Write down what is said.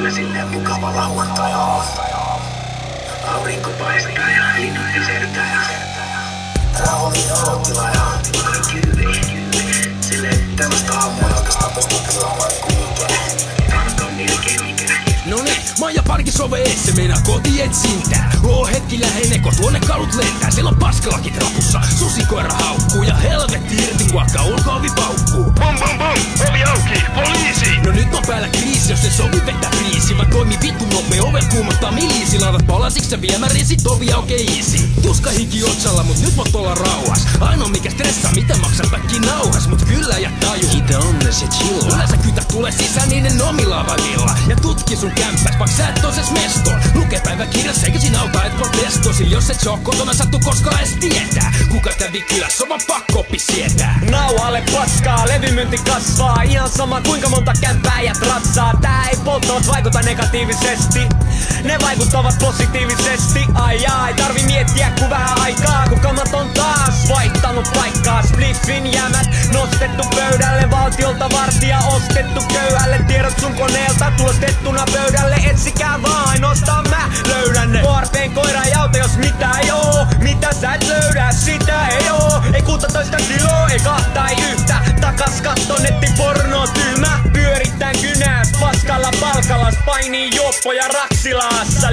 kyllä silleen mukava lauantai-aamu. Aurinko paistaa ja linnut pisertää ja tää oli olotila ja kylvi. Silleen tällaista aamua oikeastaan tosta kyllä olla kuulkeen. Tarkoon melkein mikään. Noniin, Maija Parkis ove eessä meinaa kotietsintää. Oo hetki läheinen, kun tuonne kalut lentää. Siellä on paskalakit rapussa, susikoira haukkuu ja helvetti irti, kuakka ulko-ovi paukkuu. Bum bum bum, ovi auki, poliisi! No nyt on päällä kriisi, jos se sovi vetää kriisi. Mä toimin vittu nopea, ovet kuumottaa miliisi. Laitat palasiks sä viemäriin, sit ovi aukee easy. Tuska hiki otsalla, mut nyt voit olla rauhas. Ainoa mikä stressaa, mitä maksaa päkki nauhas. Mut kyllä ja taju, ite onnes ja chilla. Yleensä kytä tulee sisään niiden omilla avavilla. Ja tutki sun kämppäs, vaikka sä et toses mestoon. Lukee päiväkirjassa, eikä siinä auta et protestosi. Jos et soo kotona sattu koskaan edes tietää. Kuka kävi kylässä, on vaan pakko oppi sietää. Nauhalle paskaa, levymyynti kasvaa. Ihan sama kuinka monta kämppää ja ratsaa. Tää ei polttoot vaikuta negatiivisesti. Ne vaikuttavat positiivisesti. Ai tarvi miettiä ku vähän aikaa. Kun kamat on taas vaihtanut paikkaa. Spliffin jämät nostettu pöydälle. Valtiolta vartija ostettu köyhälle. Tiedot sun koneelta tuotettuna pöydälle. Etsikää vaan, ainoastaan mä löydän ne. Varpeen koira ei auta jos mitä ei oo. Mitä sä et löydä, sitä ei oo. Ei 16 kiloa, ei kahta, ei yhtä. Takas katto nettiporno tyhmä. Pyörittää kynää paskalla palkalla. Painii juoppoja Raksilassa.